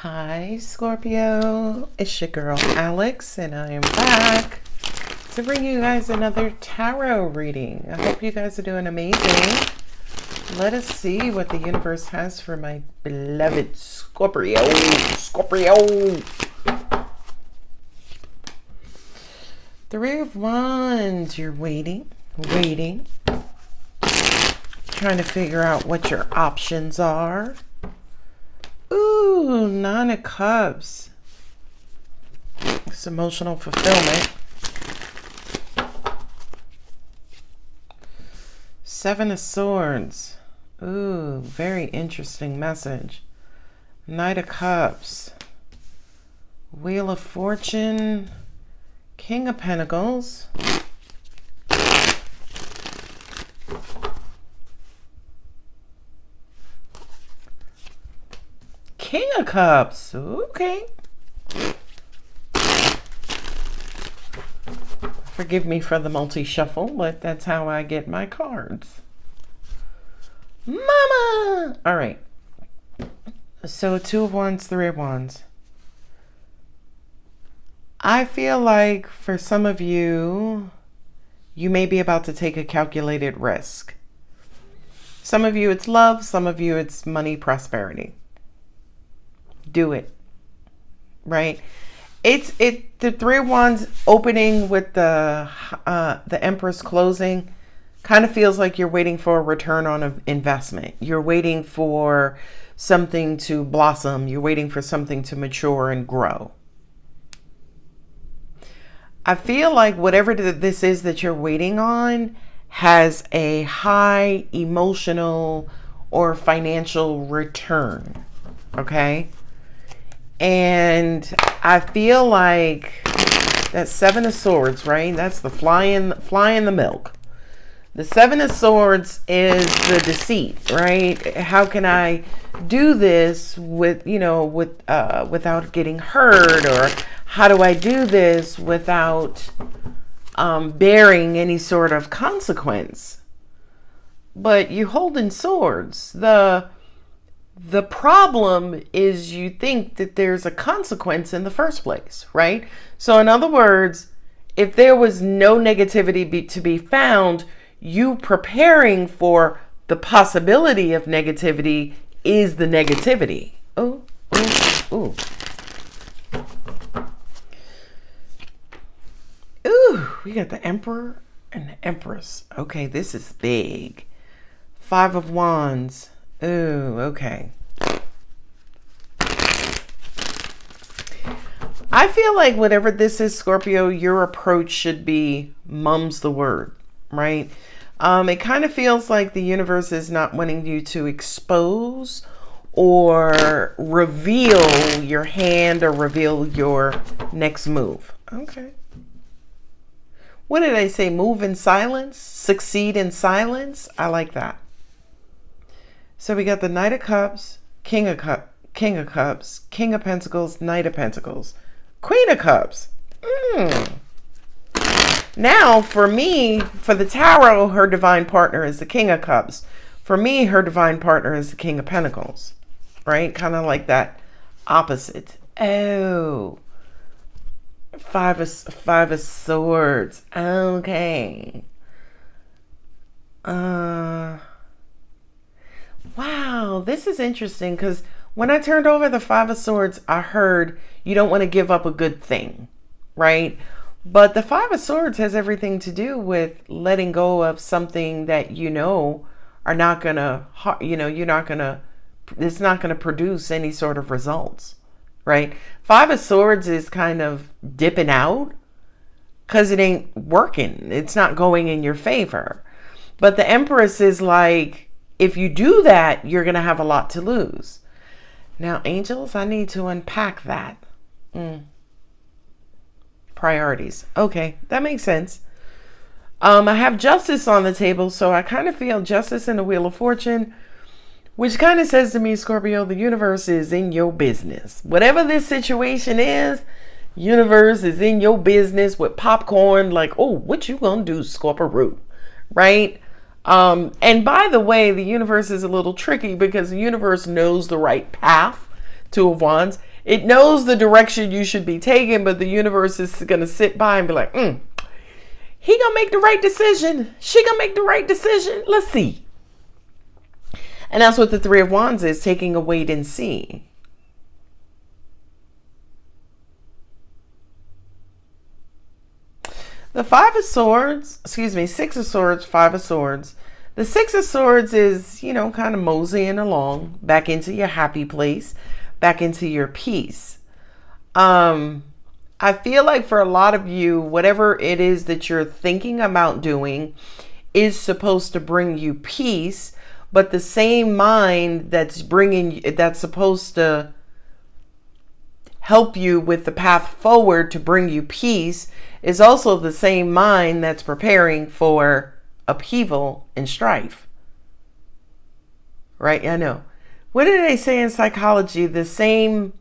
Hi, Scorpio. It's your girl, Alex, and I am back to bring you guys another tarot reading. I hope you guys are doing amazing. Let us see what the universe has for my beloved Scorpio. Three of Wands. You're waiting. Trying to figure out what your options are. Ooh, Nine of Cups. It's emotional fulfillment. Seven of Swords. Ooh, very interesting message. Knight of Cups. Wheel of Fortune. King of Pentacles. King of Cups. Okay. Forgive me for the multi-shuffle, but that's how I get my cards. Mama! All right. So Two of Wands, Three of Wands. I feel like for some of you, you may be about to take a calculated risk. Some of you it's love, some of you it's money, prosperity. Do it, right? It's the Three of Wands opening with the Empress closing kind of feels like you're waiting for a return on an investment. You're waiting for something to blossom. You're waiting for something to mature and grow. I feel like whatever this is that you're waiting on has a high emotional or financial return, okay? And I feel like that Seven of Swords, right? That's the flying the milk. The Seven of Swords is the deceit, right? How can I do this without getting hurt, or how do I do this without bearing any sort of consequence? But you holding swords. The problem is you think that there's a consequence in the first place, right? So in other words, if there was no negativity to be found, you preparing for the possibility of negativity is the negativity. Oh. Ooh, we got the Emperor and the Empress. Okay, this is big. Five of Wands. Ooh, okay. I feel like whatever this is, Scorpio, your approach should be mum's the word, right? It kind of feels like the universe is not wanting you to expose or reveal your hand or reveal your next move. Okay. What did I say? Move in silence? Succeed in silence? I like that. So we got the Knight of Cups, King of Cups, King of Pentacles, Knight of Pentacles, Queen of Cups. Now, for me, for the tarot, her divine partner is the King of Cups. For me, her divine partner is the King of Pentacles, right? Kind of like that opposite. Oh, Five of Swords. Okay. Wow, this is interesting because when I turned over the Five of Swords, I heard you don't want to give up a good thing, right? But the Five of Swords has everything to do with letting go of something that are not gonna, it's not gonna produce any sort of results, right? Five of Swords is kind of dipping out because it ain't working. It's not going in your favor. But the Empress is like, if you do that, you're going to have a lot to lose. Now, angels, I need to unpack that. Priorities. Okay, that makes sense. I have Justice on the table, so I kind of feel Justice in the Wheel of Fortune, which kind of says to me, Scorpio, the universe is in your business. Whatever this situation is, universe is in your business with popcorn, like, oh, what you gonna do, Scorpio, right? And by the way, the universe is a little tricky because the universe knows the right path. Two of Wands. It knows the direction you should be taking, but the universe is going to sit by and be like, he going to make the right decision. She going to make the right decision. Let's see. And that's what the Three of Wands is, taking a wait and see. The Five of Swords, Six of Swords, Five of Swords. The Six of Swords is, kind of moseying along back into your happy place, back into your peace. I feel like for a lot of you, whatever it is that you're thinking about doing is supposed to bring you peace, but the same mind that's supposed to help you with the path forward to bring you peace is also the same mind that's preparing for upheaval and strife. Right? I know. What do they say in psychology? The same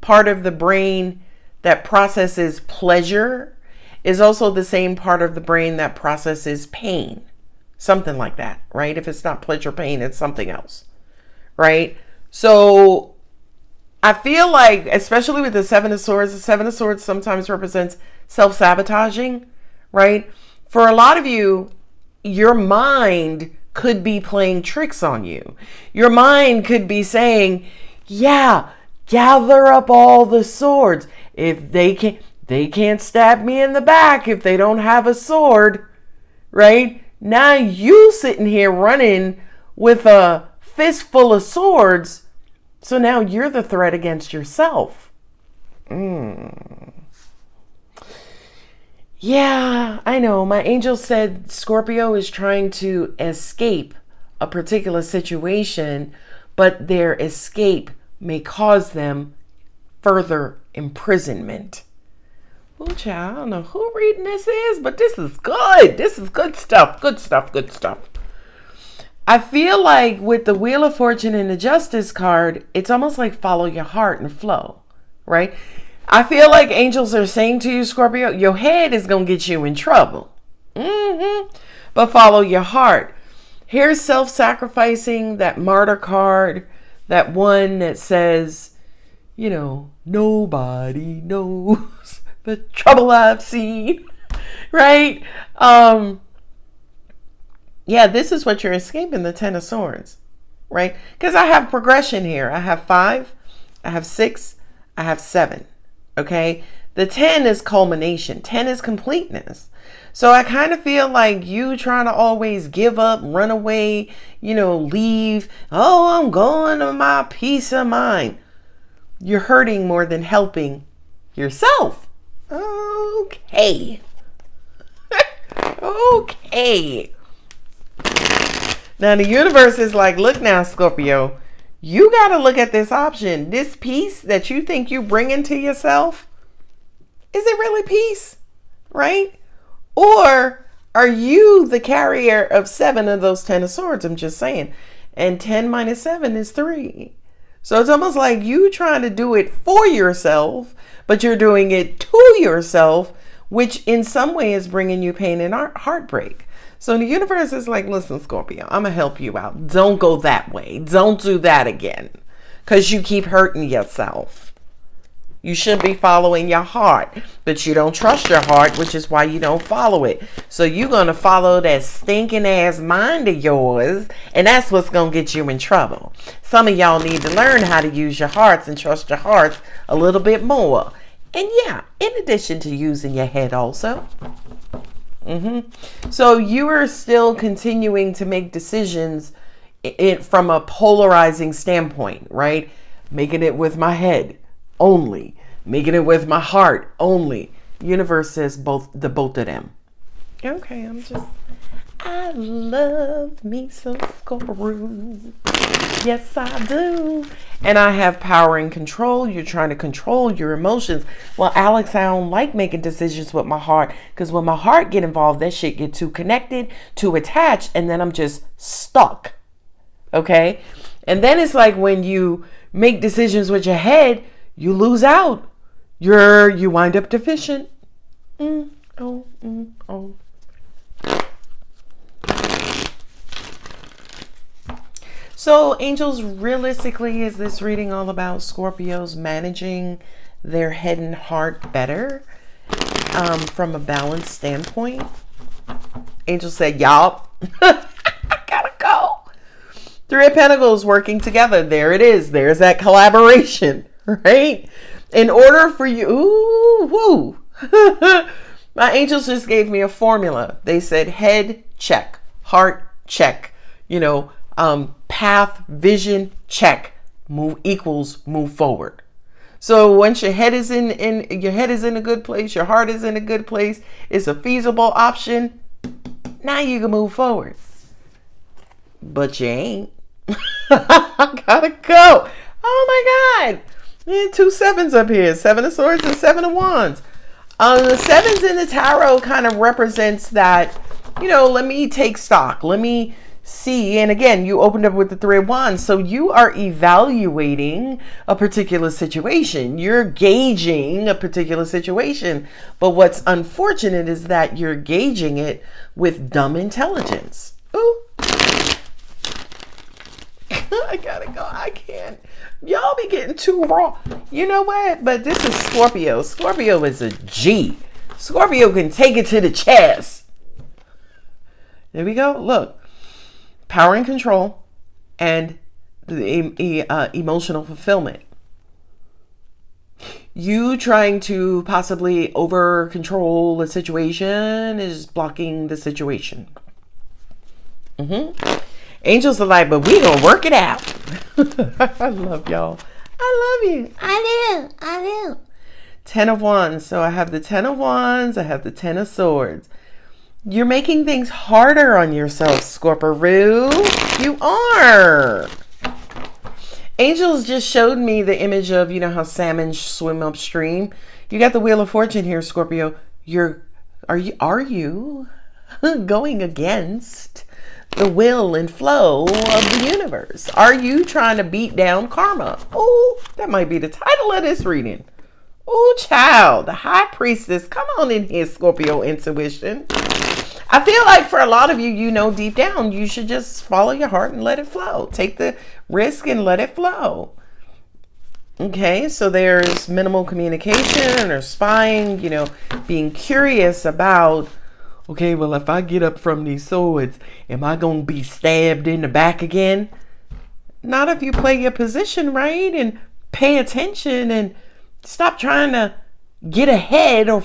part of the brain that processes pleasure is also the same part of the brain that processes pain. Something like that, right? If it's not pleasure, pain, it's something else, right? So I feel like, especially with the Seven of Swords sometimes represents self-sabotaging, right? For a lot of you, your mind could be playing tricks on you. Your mind could be saying, yeah, gather up all the swords. If they can't stab me in the back if they don't have a sword, right? Now you sitting here running with a fistful of swords. So now you're the threat against yourself. Yeah, I know. My angel said Scorpio is trying to escape a particular situation, but their escape may cause them further imprisonment. Oh, child, I don't know who reading this is, but this is good. This is good stuff. Good stuff. Good stuff. I feel like with the Wheel of Fortune and the Justice card, it's almost like follow your heart and flow, right? I feel like angels are saying to you, Scorpio, your head is going to get you in trouble. But follow your heart. Here's self-sacrificing, that martyr card, that one that says, nobody knows the trouble I've seen, right? Yeah, this is what you're escaping, the Ten of Swords, right? Because I have progression here. I have 5, I have 6, I have 7, okay? The 10 is culmination. 10 is completeness. So I kind of feel like you trying to always give up, run away, leave. Oh, I'm going to my peace of mind. You're hurting more than helping yourself. Okay. Okay. Now the universe is like, look now, Scorpio, you got to look at this option. This peace that you think you bring into yourself, is it really peace? Right? Or are you the carrier of 7 of those 10 of swords? I'm just saying. And 10 minus 7 is 3. So it's almost like you trying to do it for yourself, but you're doing it to yourself, which in some way is bringing you pain and heartbreak. So the universe is like, listen, Scorpio, I'm going to help you out. Don't go that way. Don't do that again, because you keep hurting yourself. You should be following your heart, but you don't trust your heart, which is why you don't follow it. So you're going to follow that stinking ass mind of yours, and that's what's going to get you in trouble. Some of y'all need to learn how to use your hearts and trust your hearts a little bit more. And yeah, in addition to using your head also. So you are still continuing to make decisions from a polarizing standpoint, right? Making it with my head only, making it with my heart only. Universe says both of them. Okay, I love me some Scorpio. Yes, I do. And I have power and control. You're trying to control your emotions. Well, Alex, I don't like making decisions with my heart, because when my heart get involved, that shit get too connected, too attached, and then I'm just stuck. Okay? And then it's like when you make decisions with your head, you lose out. You wind up deficient. So, angels, realistically, is this reading all about Scorpios managing their head and heart better from a balanced standpoint? Angel said, y'all, I gotta go. Three of Pentacles working together. There it is. There's that collaboration, right? In order for you, ooh, woo. My angels just gave me a formula. They said head check, heart check, path, vision check, move equals move forward. So once your head is in your head is in a good place, your heart is in a good place, it's a feasible option. Now you can move forward. But you ain't. I gotta go. Oh my God. Yeah, 2 sevens up here. 7 of Swords and 7 of Wands. The sevens in the tarot kind of represents that, let me take stock. Let me see. And again, you opened up with the 3 of Wands. So you are evaluating a particular situation. You're gauging a particular situation. But what's unfortunate is that you're gauging it with dumb intelligence. Ooh. I gotta go. I can't. Y'all be getting too raw. You know what? But this is Scorpio. Scorpio is a G. Scorpio can take it to the chest. There we go. Look. Power and control and the emotional fulfillment. You trying to possibly over control the situation is blocking the situation. Angels are like, but we gonna work it out. I love y'all. I love you. I do. 10 of Wands. So I have the 10 of Wands. I have the 10 of Swords. You're making things harder on yourself, Scorpio. You are. Angels just showed me the image of, how salmon swim upstream. You got the Wheel of Fortune here, Scorpio. Are you going against the will and flow of the universe? Are you trying to beat down karma? Oh, that might be the title of this reading. Oh, child, the High Priestess. Come on in here, Scorpio intuition. I feel like for a lot of you, deep down, you should just follow your heart and let it flow. Take the risk and let it flow. Okay, so there's minimal communication or spying, being curious about, okay, well, if I get up from these swords, am I going to be stabbed in the back again? Not if you play your position right and pay attention and stop trying to get ahead or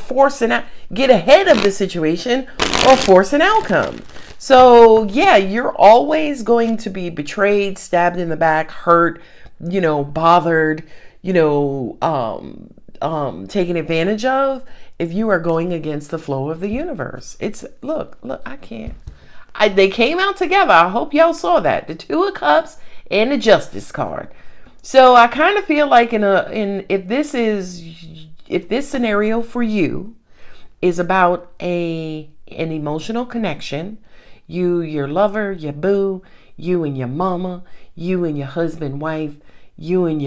get ahead of the situation or force an outcome. So yeah, you're always going to be betrayed, stabbed in the back, hurt, bothered, taken advantage of if you are going against the flow of the universe. It's look, I can't. They came out together. I hope y'all saw that. The 2 of Cups and the Justice card. So I kind of feel like if this scenario for you is about an emotional connection, you, your lover, your boo, you and your mama, you and your husband, wife, you and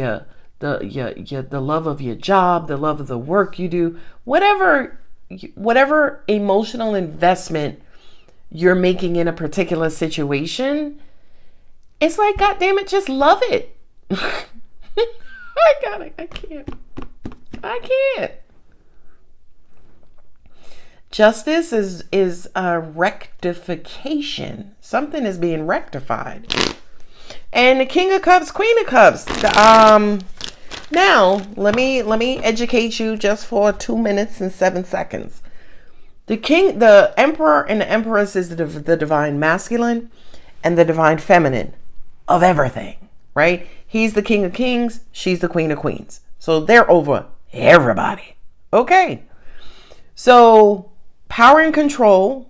the love of your job, the love of the work you do, whatever emotional investment you're making in a particular situation, it's like, God damn it, just love it. I can't. Justice is a rectification. Something is being rectified. And the King of Cups, Queen of Cups. Now, let me educate you just for 2 minutes and 7 seconds. The Emperor and the Empress is the divine masculine and the divine feminine of everything, right? He's the King of Kings. She's the Queen of Queens. So they're over everybody. Okay. So power and control,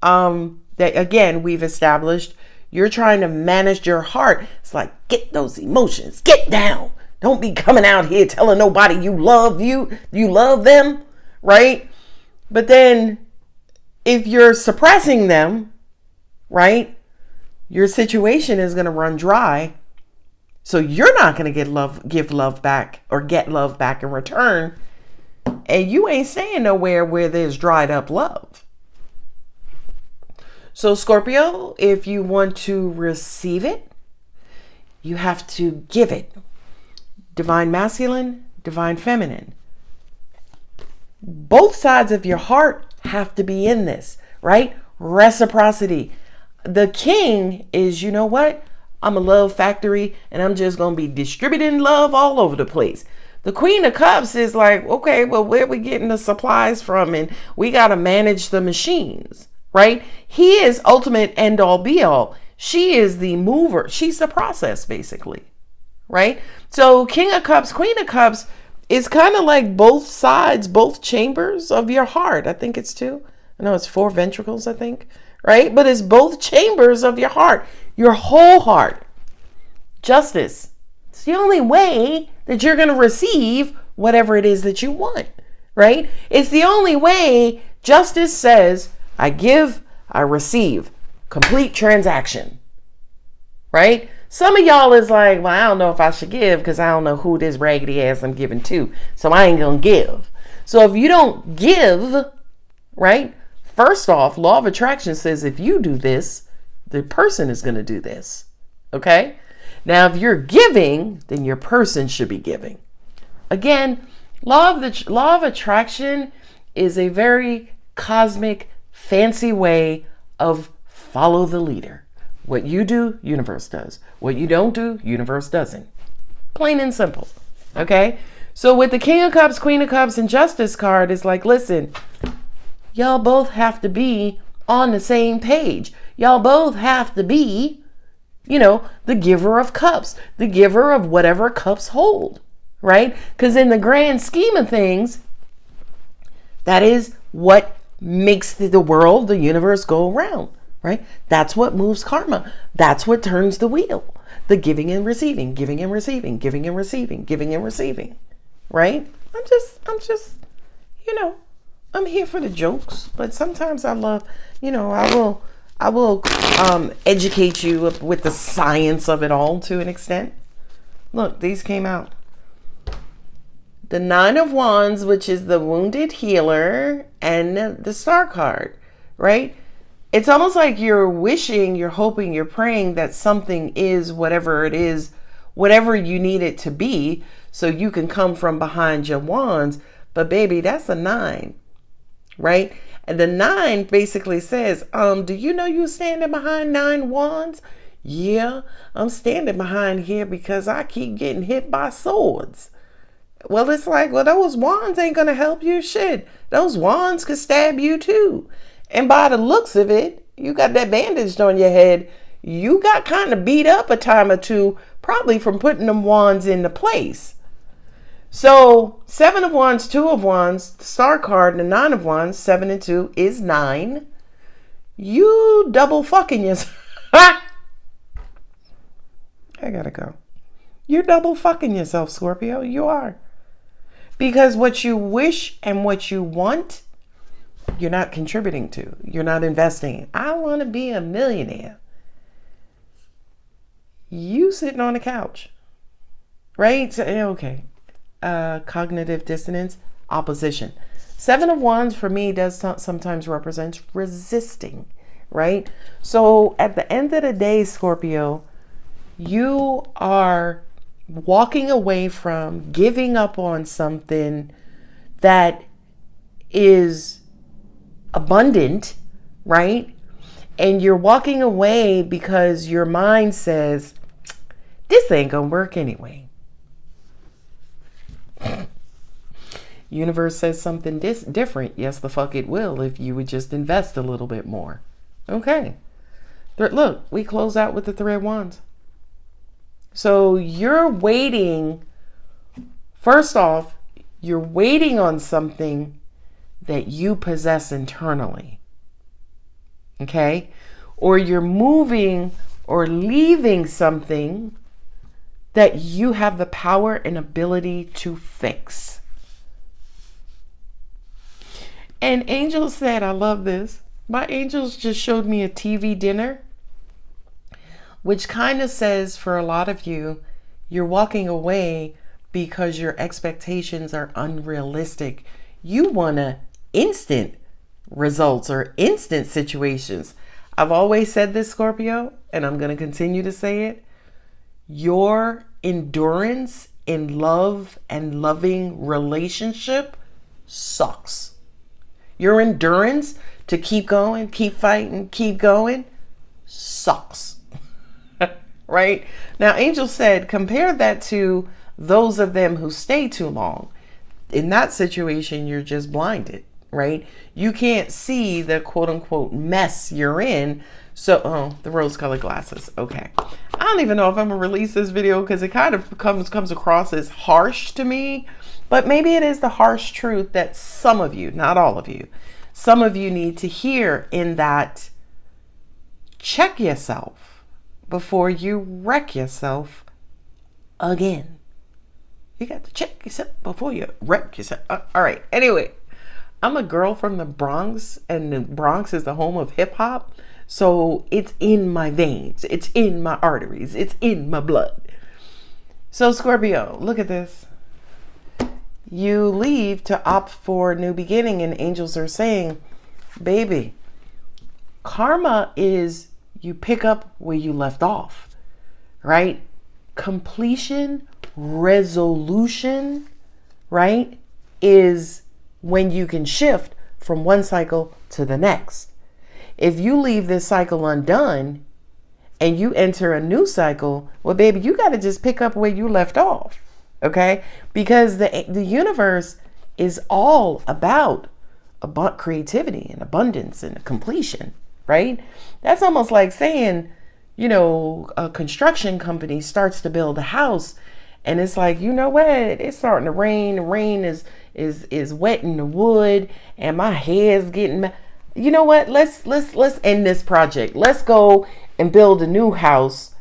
that again, we've established, you're trying to manage your heart. It's like, get those emotions, get down. Don't be coming out here telling nobody you love them, right? But then if you're suppressing them, right, your situation is going to run dry. So you're not going to give love back or get love back in return. And you ain't staying nowhere where there's dried up love. So Scorpio, if you want to receive it, you have to give it. Divine masculine, divine feminine. Both sides of your heart have to be in this, right? Reciprocity. The king is, you know what? I'm a love factory and I'm just going to be distributing love all over the place. The Queen of Cups is like, okay, well, where are we getting the supplies from? And we got to manage the machines, right? He is ultimate end all be all. She is the mover. She's the process, basically, right? So King of Cups, Queen of Cups is kind of like both sides, both chambers of your heart. I think it's two. I know it's 4 ventricles, I think, right? But it's both chambers of your heart, your whole heart. Justice. It's the only way that you're going to receive whatever it is that you want, right? It's the only way justice says, I give, I receive. Complete transaction, right? Some of y'all is like, well, I don't know if I should give because I don't know who this raggedy ass I'm giving to. So I ain't going to give. So if you don't give, right? First off, law of attraction says if you do this, the person is going to do this. Okay? Now, if you're giving, then your person should be giving. Again, law of attraction is a very cosmic, fancy way of follow the leader. What you do, universe does. What you don't do, universe doesn't. Plain and simple. Okay? So with the King of Cups, Queen of Cups, and Justice card, it's like, listen, y'all both have to be on the same page. Y'all both have to be, the giver of cups, the giver of whatever cups hold, right? Because in the grand scheme of things, that is what makes the world, the universe go around, right? That's what moves karma. That's what turns the wheel. The giving and receiving, giving and receiving, giving and receiving, giving and receiving, right? I'm just, I'm here for the jokes, but sometimes I love, I will educate you with the science of it all to an extent. Look, these came out. The 9 of Wands, which is the wounded healer, and the Star card, right? It's almost like you're wishing, you're hoping, you're praying that something is whatever it is, whatever you need it to be, so you can come from behind your wands. But baby, that's a 9, right? And the 9 basically says, do you know you're standing behind 9 wands? Yeah, I'm standing behind here because I keep getting hit by swords. Well, it's like, well, those wands ain't going to help you. Shit, those wands could stab you too. And by the looks of it, you got that bandaged on your head. You got kind of beat up a time or two, probably from putting them wands into place. So 7 of Wands, 2 of Wands, the Star card, and the 9 of Wands, 7 and 2 is 9. You double fucking yourself. I gotta go. You're double fucking yourself, Scorpio. You are. Because what you wish and what you want, you're not contributing to. You're not investing. I want to be a millionaire. You sitting on the couch. Right? So, okay. Cognitive dissonance, opposition. 7 of Wands for me does sometimes represent resisting, right? So at the end of the day, Scorpio, you are walking away from giving up on something that is abundant, right? And you're walking away because your mind says, this ain't gonna work anyway. Universe says something different. Yes, the fuck it will if you would just invest a little bit more. Okay. Look, we close out with the 3 of Wands. So you're waiting. First off, you're waiting on something that you possess internally. Okay? Or you're moving or leaving something that you have the power and ability to fix. And angels said, I love this. My angels just showed me a TV dinner, which kind of says for a lot of you, you're walking away because your expectations are unrealistic. You want instant results or instant situations. I've always said this, Scorpio, and I'm going to continue to say it. your endurance in love and loving relationship sucks. Your endurance to keep going, keep fighting, keep going sucks. Right? Now, Angel said, compare that to those of them who stay too long. In that situation, you're just blinded, right? You can't see the quote unquote mess you're in. So, the rose colored glasses. Okay. I don't even know if I'm going to release this video because it kind of comes across as harsh to me. But maybe it is the harsh truth that some of you, not all of you, some of you need to hear, in that check yourself before you wreck yourself again. You got to check yourself before you wreck yourself. All right. Anyway, I'm a girl from the Bronx, and the Bronx is the home of hip hop. So it's in my veins. It's in my arteries. It's in my blood. So Scorpio, look at this. You leave to opt for a new beginning, and angels are saying, baby, karma is you pick up where you left off, right? Completion, resolution, right, is when you can shift from one cycle to the next. If you leave this cycle undone and you enter a new cycle, well, baby, you got to just pick up where you left off, okay? Because the universe is all about creativity and abundance and completion, right? That's almost like saying, you know, a construction company starts to build a house, and it's like, you know what? It's starting to rain. The rain is wetting the wood, and my hair's getting. You know what? Let's end this project. Let's go and build a new house,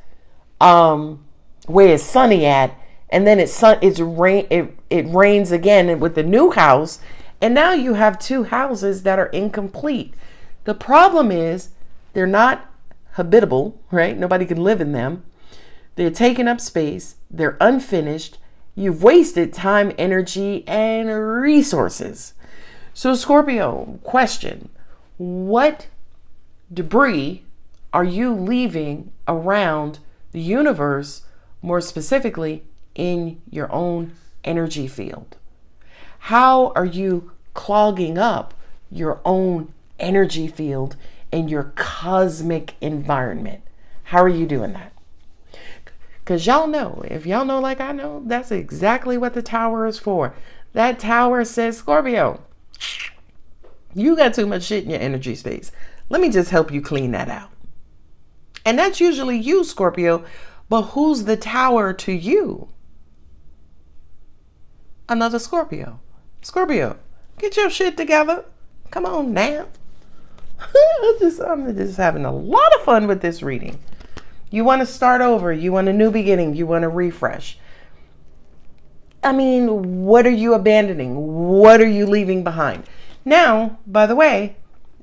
where it's sunny at, and then it rains again with the new house, and now you have two houses that are incomplete. The problem is they're not habitable, right? Nobody can live in them. They're taking up space. They're unfinished. You've wasted time, energy, and resources. So Scorpio, question, what debris are you leaving around the universe, more specifically in your own energy field? How are you clogging up your own energy field and your cosmic environment? How are you doing that? Because y'all know, if y'all know like I know, that's exactly what the tower is for. That tower says, Scorpio, you got too much shit in your energy space. Let me just help you clean that out. And that's usually you, Scorpio. But who's the tower to you? Another Scorpio. Scorpio, get your shit together. Come on now. I'm just having a lot of fun with this reading. You want to start over. You want a new beginning. You want to refresh. I mean, what are you abandoning? What are you leaving behind? Now, by the way,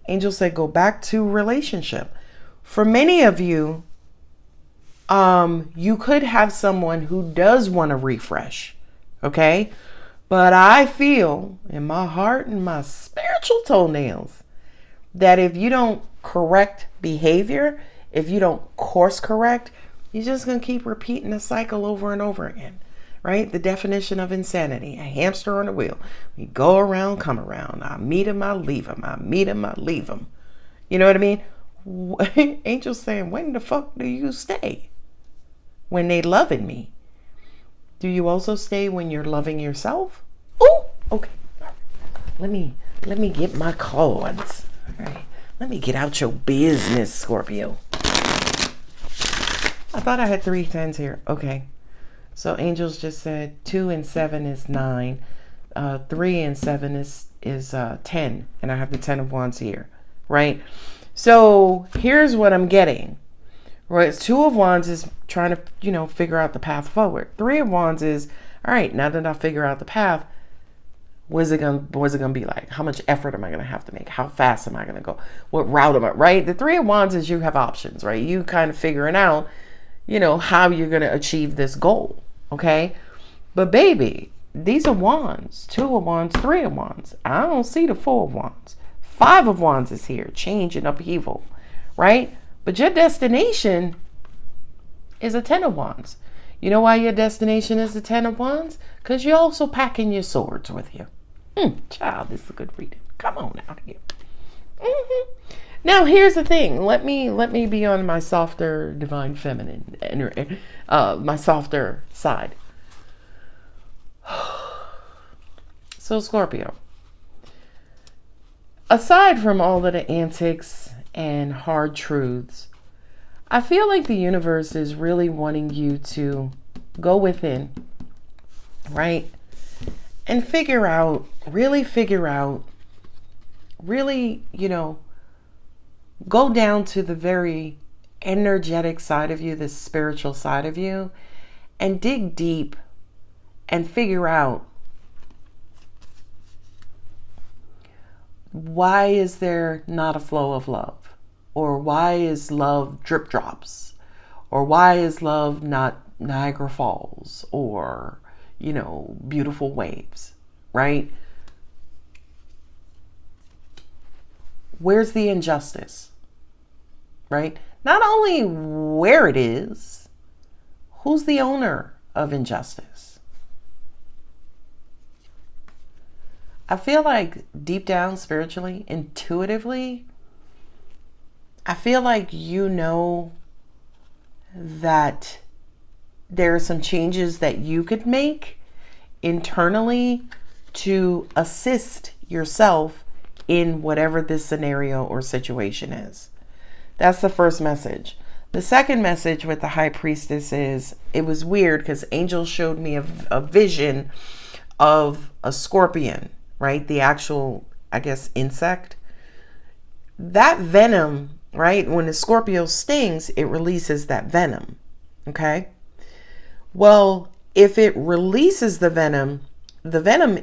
Angel said go back to relationship. For many of you, you could have someone who does want to refresh. Okay? But I feel in my heart and my spiritual toenails that if you don't correct behavior, if you don't course correct, you're just going to keep repeating the cycle over and over again, right? The definition of insanity, a hamster on a wheel. We go around, come around. I meet him, I leave him. I meet him, I leave him. You know what I mean? Angel's saying, when the fuck do you stay? When they loving me. Do you also stay when you're loving yourself? Oh, okay. Let me get my cards. All right. Let me get out your business, Scorpio. I thought I had 3 10s here. Okay. So angels just said 2 and 7 is 9. 3 and 7 is 10. And I have the 10 of wands here. Right? So here's what I'm getting. Right? 2 of wands is trying to, figure out the path forward. 3 of wands is, all right, now that I figure out the path, what's it gonna be like? How much effort am I gonna have to make? How fast am I gonna go? What route am I, right? The 3 of wands is you have options, right? You kind of figuring out, how you're gonna achieve this goal. Okay. But baby, these are wands. 2 of wands, 3 of wands. I don't see the 4 of wands. 5 of wands is here, change and upheaval, right? But your destination is a 10 of wands. You know why your destination is the 10 of Wands? Because you're also packing your swords with you. Child, this is a good reading. Come on out here. Now, here's the thing. Let me be on my softer divine feminine, my softer side. So, Scorpio, aside from all of the antics and hard truths, I feel like the universe is really wanting you to go within, right? And really, go down to the very energetic side of you, the spiritual side of you, and dig deep and figure out, why is there not a flow of love? Or why is love drip drops? Or why is love not Niagara Falls? Or, beautiful waves, right? Where's the injustice, right? Not only where it is, who's the owner of injustice? I feel like deep down, spiritually, intuitively, I feel like that there are some changes that you could make internally to assist yourself in whatever this scenario or situation is. That's the first message. The second message with the High Priestess is, it was weird because angels showed me a vision of a scorpion, right? The actual, I guess, insect. That venom, right? When the Scorpio stings, it releases that venom. Okay? Well, if it releases the venom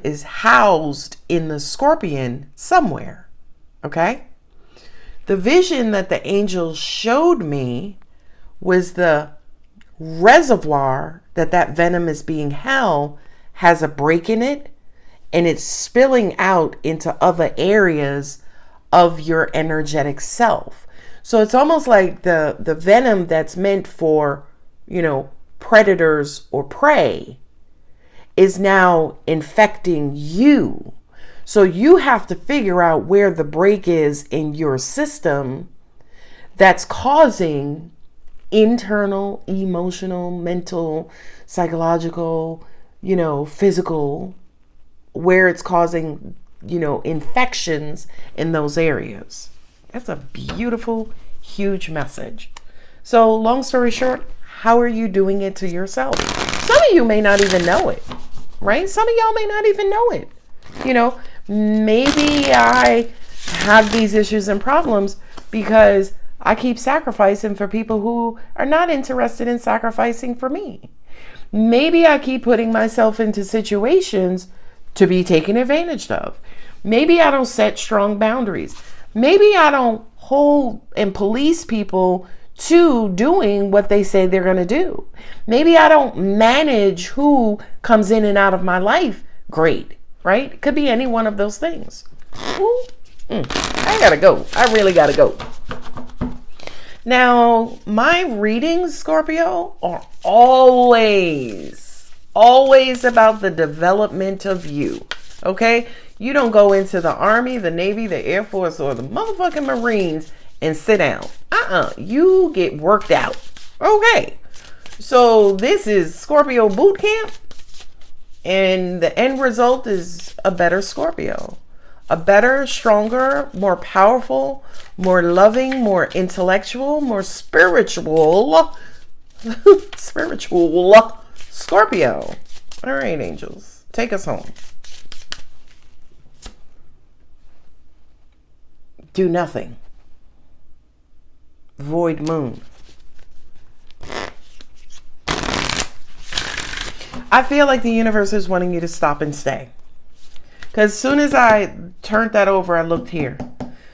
is housed in the scorpion somewhere. Okay? The vision that the angel showed me was the reservoir that venom is being held has a break in it, and it's spilling out into other areas of your energetic self. So it's almost like the venom that's meant for, predators or prey is now infecting you. So you have to figure out where the break is in your system that's causing internal, emotional, mental, psychological, physical, where it's causing, infections in those areas. That's a beautiful, huge message. So long story short, how are you doing it to yourself? Some of you may not even know it, right? Some of y'all may not even know it. Maybe I have these issues and problems because I keep sacrificing for people who are not interested in sacrificing for me. Maybe I keep putting myself into situations to be taken advantage of. Maybe I don't set strong boundaries. Maybe I don't hold and police people to doing what they say they're going to do. Maybe I don't manage who comes in and out of my life great, right? It could be any one of those things. I gotta go. I really gotta go. Now, my readings, Scorpio, are always about the development of you, okay? You don't go into the Army, the Navy, the Air Force, or the motherfucking Marines and sit down. You get worked out, okay? So this is Scorpio boot camp, and the end result is a better Scorpio. A better, stronger, more powerful, more loving, more intellectual, more spiritual Scorpio. All right, angels, take us home. Do nothing. Void moon. I feel like the universe is wanting you to stop and stay. Because as soon as I turned that over, I looked here.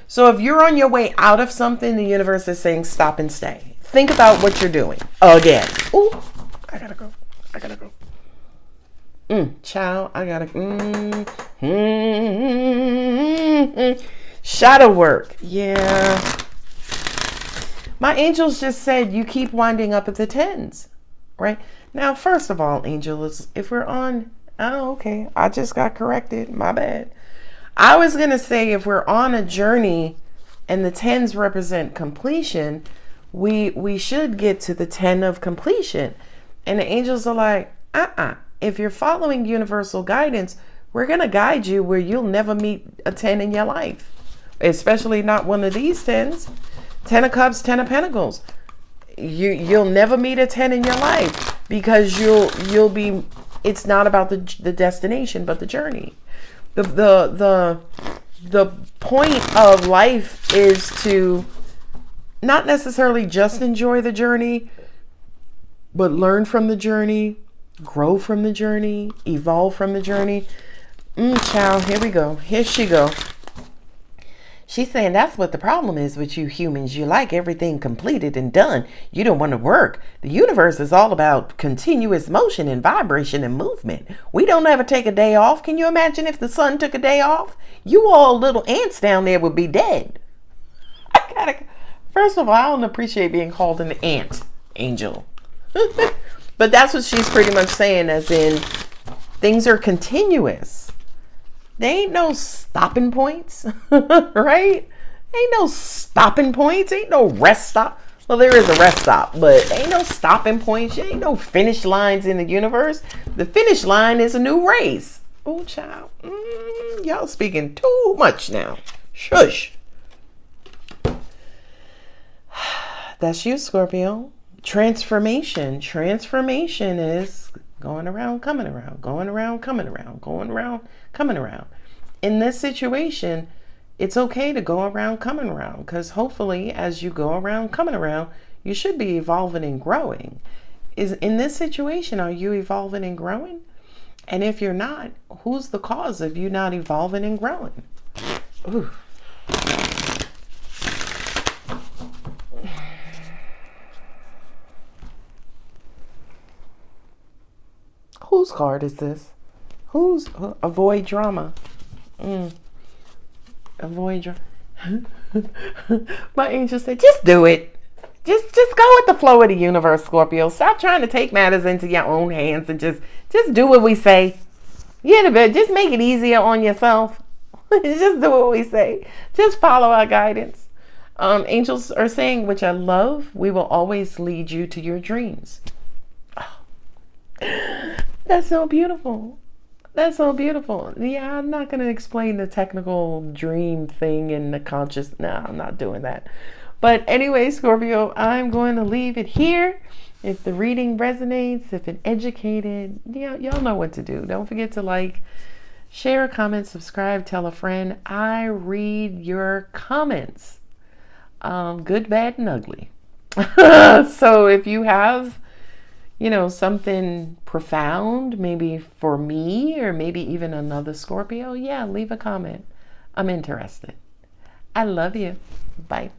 So if you're on your way out of something, the universe is saying stop and stay. Think about what you're doing. Again. Ooh, I gotta go. Child, I gotta. Shadow work. Yeah. My angels just said you keep winding up at the 10s. Right? Now, first of all, angels, if we're on, oh, okay, I just got corrected. My bad. I was going to say if we're on a journey and the tens represent completion, we should get to the 10 of completion. And the angels are like, if you're following universal guidance, we're going to guide you where you'll never meet a 10 in your life, especially not one of these 10s. 10 of Cups, 10 of Pentacles. You'll never meet a 10 in your life because you'll be, it's not about the destination, but the journey. The point of life is to not necessarily just enjoy the journey, but learn from the journey, grow from the journey, evolve from the journey. Child, here we go. Here she go. She's saying that's what the problem is with you humans. You like everything completed and done. You don't want to work. The universe is all about continuous motion and vibration and movement. We don't ever take a day off. Can you imagine if the sun took a day off? You all little ants down there would be dead. First of all, I don't appreciate being called an ant angel. But that's what she's pretty much saying, as in things are continuous. There ain't no stopping points, right? Ain't no stopping points. Ain't no rest stop. Well, there is a rest stop, but ain't no stopping points. Ain't no finish lines in the universe. The finish line is a new race. Oh, child. Y'all speaking too much now. Shush. That's you, Scorpio. Transformation. Transformation is going around, coming around, going around, coming around, going around, coming around. In this situation, it's okay to go around, coming around, because hopefully as you go around, coming around, you should be evolving and growing. Is in this situation, are you evolving and growing? And if you're not, who's the cause of you not evolving and growing? Ooh. Whose card is this? Who's avoid drama? Avoid drama. My angel said, just do it. Just go with the flow of the universe, Scorpio. Stop trying to take matters into your own hands and just do what we say. Yeah, just make it easier on yourself. Just do what we say. Just follow our guidance. Angels are saying, which I love, we will always lead you to your dreams. That's so beautiful. That's so beautiful. Yeah, I'm not going to explain the technical dream thing and the conscious. No, I'm not doing that. But anyway, Scorpio, I'm going to leave it here. If the reading resonates, if it educated, y'all know what to do. Don't forget to like, share, comment, subscribe, tell a friend. I read your comments. Good, bad, and ugly. So if you have something profound, maybe for me or maybe even another Scorpio, leave a comment. I'm interested. I love you. Bye.